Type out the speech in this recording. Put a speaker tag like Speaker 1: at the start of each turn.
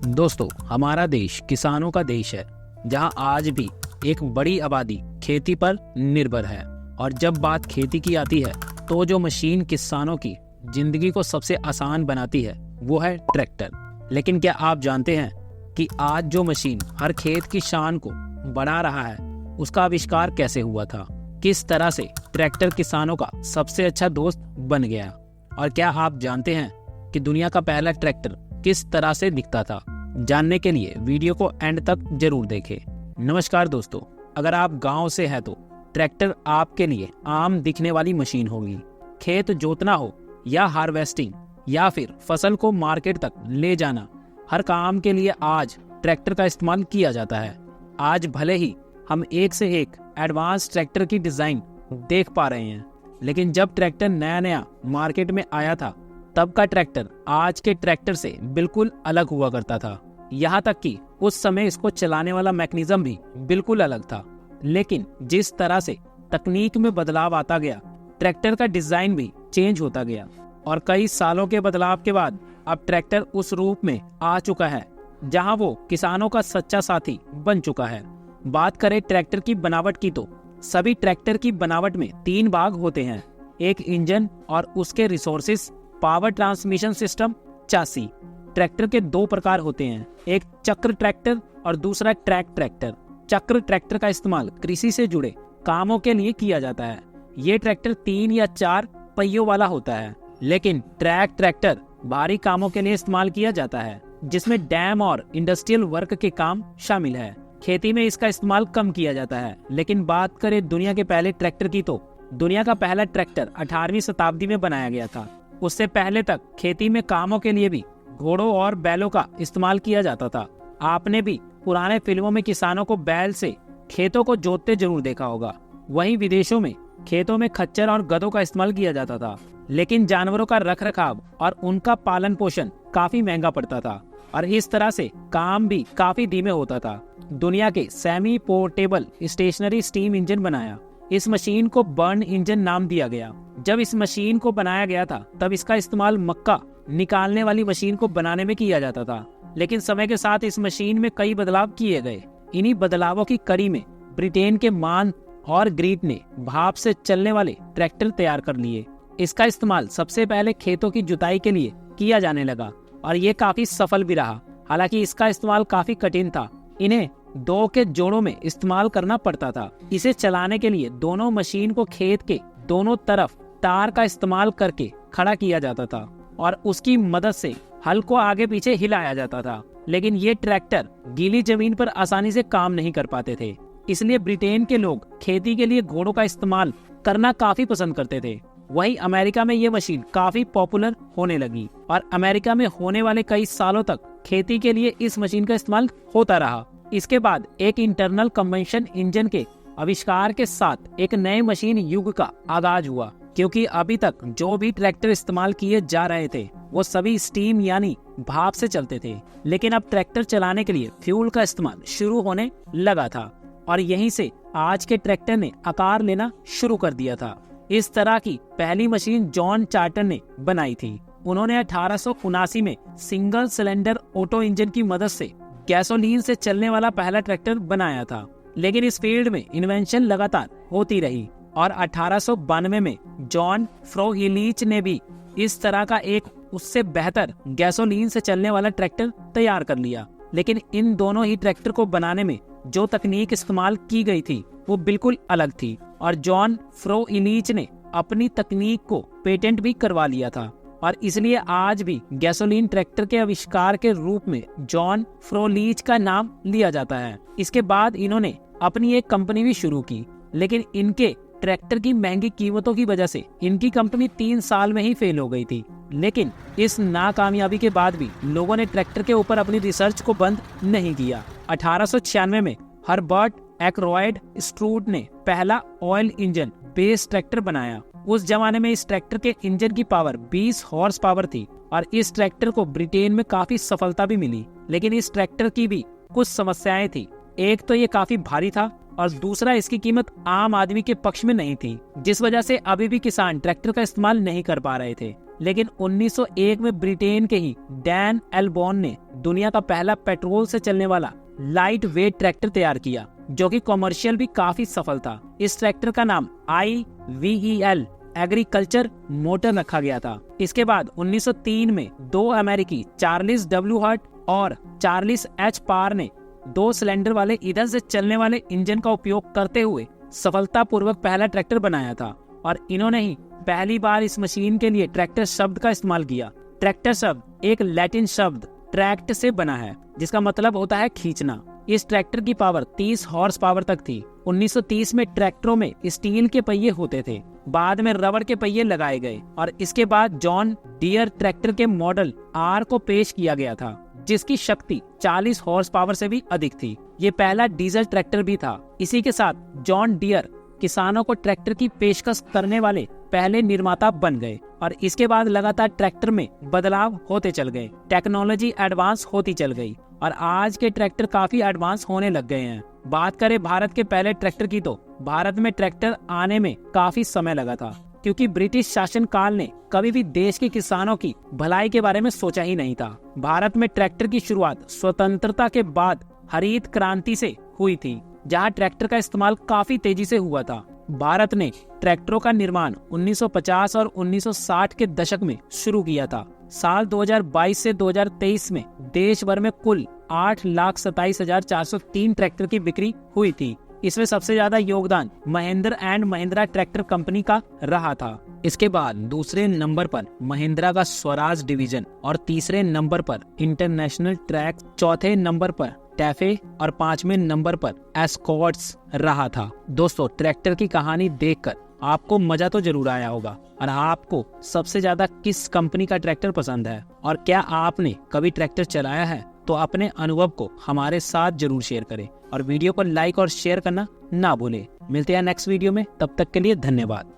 Speaker 1: दोस्तों, हमारा देश किसानों का देश है, जहां आज भी एक बड़ी आबादी खेती पर निर्भर है। और जब बात खेती की आती है तो जो मशीन किसानों की जिंदगी को सबसे आसान बनाती है वो है ट्रैक्टर। लेकिन क्या आप जानते हैं कि आज जो मशीन हर खेत की शान को बढ़ा रहा है, उसका आविष्कार कैसे हुआ था? किस तरह से ट्रैक्टर किसानों का सबसे अच्छा दोस्त बन गया? और क्या आप जानते हैं कि दुनिया का पहला ट्रैक्टर किस तरह से दिखता था? जानने के लिए वीडियो को एंड तक जरूर देखें। नमस्कार दोस्तों, अगर आप गांव से हैं तो ट्रैक्टर आपके लिए आम दिखने वाली मशीन होगी। खेत जोतना हो या हार्वेस्टिंग या फिर फसल को मार्केट तक ले जाना, हर काम के लिए आज ट्रैक्टर का इस्तेमाल किया जाता है। आज भले ही हम एक से एक एडवांस ट्रैक्टर की डिजाइन देख पा रहे हैं, लेकिन जब ट्रैक्टर नया नया मार्केट में आया था तब का ट्रैक्टर आज के ट्रैक्टर से बिल्कुल अलग हुआ करता था। यहाँ तक कि उस समय इसको चलाने वाला मैकेनिज्म भी बिल्कुल अलग था। लेकिन जिस तरह से तकनीक में बदलाव आता गया, ट्रैक्टर का डिजाइन भी चेंज होता गया और कई सालों के बदलाव के बाद अब ट्रैक्टर उस रूप में आ चुका है जहां वो किसानों का सच्चा साथी बन चुका है। बात करें ट्रैक्टर की बनावट की तो सभी ट्रैक्टर की बनावट में 3 भाग होते हैं। एक इंजन और उसके resources, power transmission system, chassis. Tractor के 2 प्रकार होते हैं, एक चक्र ट्रैक्टर और दूसरा ट्रैक ट्रैक्टर। चक्र ट्रैक्टर का इस्तेमाल कृषि से जुड़े कामों के लिए किया जाता है। ये ट्रैक्टर 3 या 4 पहियों वाला होता है। लेकिन ट्रैक ट्रैक्टर भारी कामों के लिए इस्तेमाल किया जाता है, जिसमें डैम और इंडस्ट्रियल वर्क के काम शामिल है। खेती में इसका इस्तेमाल कम किया जाता है। लेकिन बात करें दुनिया के पहले ट्रैक्टर की तो दुनिया का पहला ट्रैक्टर 18वीं शताब्दी में बनाया गया था। उससे पहले तक खेती में कामों के लिए भी घोड़ों और बैलों का इस्तेमाल किया जाता था। आपने भी पुराने फिल्मों में किसानों को बैल से खेतों को जोतते जरूर देखा होगा। वहीं विदेशों में खेतों में खच्चर और गधों का इस्तेमाल किया जाता था। लेकिन जानवरों का रखरखाव और उनका पालन पोषण काफी महंगा पड़ता था और इस तरह से काम भी काफी धीमे होता था। दुनिया के semi portable stationary steam engine बनाया। इस मशीन को बर्न इंजन नाम दिया गया। जब इस मशीन को बनाया गया था तब इसका इस्तेमाल मक्का निकालने वाली मशीन को बनाने में किया जाता था। लेकिन समय के साथ इस मशीन में कई बदलाव किए गए। इन्हीं बदलावों की कड़ी में ब्रिटेन के मान और ग्रीट ने भाप से चलने वाले ट्रैक्टर तैयार कर लिए। इसका इस्तेमाल सबसे पहले खेतों की जुताई के लिए किया जाने लगा और ये काफी सफल भी रहा। हालांकि इसका इस्तेमाल काफी कठिन था। इन्हें 2 के जोड़ों में इस्तेमाल करना पड़ता था। इसे चलाने के लिए दोनों मशीन को खेत के दोनों तरफ तार का इस्तेमाल करके खड़ा किया जाता था और उसकी मदद से हल को आगे पीछे हिलाया जाता था। लेकिन ये ट्रैक्टर गीली जमीन पर आसानी से काम नहीं कर पाते थे, इसलिए ब्रिटेन के लोग खेती के लिए घोड़ों का इस्तेमाल करना काफी पसंद करते थे। वहीं अमेरिका में ये मशीन काफी पॉपुलर होने लगी और अमेरिका में होने वाले कई सालों तक खेती के लिए इस मशीन का इस्तेमाल होता रहा। इसके बाद एक इंटरनल कंबशन इंजन के आविष्कार के साथ एक नए मशीन युग का आगाज हुआ, क्योंकि अभी तक जो भी ट्रैक्टर इस्तेमाल किए जा रहे थे वो सभी स्टीम यानी भाप से चलते थे। लेकिन अब ट्रैक्टर चलाने के लिए फ्यूल का इस्तेमाल शुरू होने लगा था और यहीं से आज के ट्रैक्टर ने आकार लेना शुरू कर दिया था। इस तरह की पहली मशीन जॉन चार्टर ने बनाई थी। उन्होंने 1879 में सिंगल सिलेंडर ऑटो इंजन की मदद से गैसोलीन से चलने वाला पहला ट्रैक्टर बनाया था। लेकिन इस फील्ड में इन्वेंशन लगातार होती रही और 1892 में जॉन फ्रोहिलीच ने भी इस तरह का एक उससे बेहतर गैसोलीन से चलने वाला ट्रैक्टर तैयार कर लिया। लेकिन इन दोनों ही ट्रैक्टर को बनाने में जो तकनीक इस्तेमाल की गई थी वो बिल्कुल अलग थी और जॉन फ्रोहिलीच ने अपनी तकनीक को पेटेंट भी करवा लिया था और इसलिए आज भी गैसोलीन ट्रैक्टर के आविष्कार के रूप में जॉन फ्रोहिलीच का नाम लिया जाता है। इसके बाद इन्होंने अपनी एक कंपनी भी शुरू की, लेकिन इनके ट्रैक्टर की महंगी कीमतों की वजह से इनकी कंपनी 3 साल में ही फेल हो गई थी। लेकिन इस नाकामयाबी के बाद भी लोगों ने ट्रैक्टर के ऊपर अपनी रिसर्च को बंद नहीं किया। 1896 में हर्बर्ट एक्रोयड स्ट्रूड ने पहला ऑयल इंजन बेस ट्रैक्टर बनाया। उस जमाने में इस ट्रैक्टर के इंजन की पावर 20 हॉर्स पावर थी और इस ट्रैक्टर को ब्रिटेन में काफी सफलता भी मिली। लेकिन इस ट्रैक्टर की भी कुछ समस्याएं थी। एक तो ये काफी भारी था और दूसरा इसकी कीमत आम आदमी के पक्ष में नहीं थी, जिस वजह से अभी भी किसान ट्रैक्टर का इस्तेमाल नहीं कर पा रहे थे। लेकिन 1901 में ब्रिटेन के ही डैन एल्बॉर्न ने दुनिया का पहला पेट्रोल से चलने वाला लाइट वेट ट्रैक्टर तैयार किया, जो कि कॉमर्शियल भी काफी सफल था। इस ट्रैक्टर का नाम IVEL एग्रीकल्चर मोटर रखा गया था। इसके बाद 1903 में दो अमेरिकी चार्ल्स W हर्ट और चार्ल्स H पार ने 2 सिलेंडर वाले ईंधन से चलने वाले इंजन का उपयोग करते हुए सफलतापूर्वक पहला ट्रैक्टर बनाया था, और इन्होंने ही पहली बार इस मशीन के लिए ट्रैक्टर शब्द का इस्तेमाल किया। ट्रैक्टर शब्द एक लैटिन शब्द ट्रैक्ट से बना है, जिसका मतलब होता है खींचना। इस ट्रैक्टर की पावर 30 हॉर्स पावर तक थी। 1930 में ट्रैक्टरों में स्टील के पहिए होते थे, बाद में रबड़ के पहिए लगाए गए, और इसके बाद जॉन डियर ट्रैक्टर के मॉडल R को पेश किया गया था, जिसकी शक्ति 40 हॉर्स पावर से भी अधिक थी। ये पहला डीजल ट्रैक्टर भी था। इसी के साथ जॉन डियर किसानों को ट्रैक्टर की पेशकश करने वाले पहले निर्माता बन गए, और इसके बाद लगातार ट्रैक्टर में बदलाव होते चल गए, टेक्नोलॉजी एडवांस होती चल गई, और आज के ट्रैक्टर काफी एडवांस होने लग गए हैं। बात करें भारत के पहले ट्रैक्टर की, तो भारत में ट्रैक्टर आने में काफी समय लगा था, क्योंकि ब्रिटिश शासन काल ने कभी भी देश के किसानों की भलाई के बारे में सोचा ही नहीं था। भारत में ट्रैक्टर की शुरुआत स्वतंत्रता के बाद हरित क्रांति से हुई थी, जहां ट्रैक्टर का इस्तेमाल काफी तेजी से हुआ था। भारत ने ट्रैक्टरों का निर्माण 1950 और 1960 के दशक में शुरू किया था। साल 2022 से 2023 में देश भर में कुल 8,27,403 ट्रैक्टर की बिक्री हुई थी। इसमें सबसे ज्यादा योगदान Mahindra and Mahindra tractor company का रहा था। इसके बाद दूसरे नंबर पर महिंद्रा का स्वराज डिवीजन, और तीसरे नंबर पर इंटरनेशनल ट्रैक, चौथे नंबर पर टैफे, और 5वें नंबर पर एस्कॉर्ट्स रहा था। दोस्तों, ट्रैक्टर की कहानी देखकर आपको मजा तो जरूर आया होगा, और आपको सबसे ज्यादा किस कंपनी का ट्रैक्टर पसंद है, और क्या आपने कभी ट्रैक्टर चलाया है? तो अपने अनुभव को हमारे साथ जरूर शेयर करें, और वीडियो को लाइक और शेयर करना ना भूलें। मिलते हैं नेक्स्ट वीडियो में, तब तक के लिए धन्यवाद।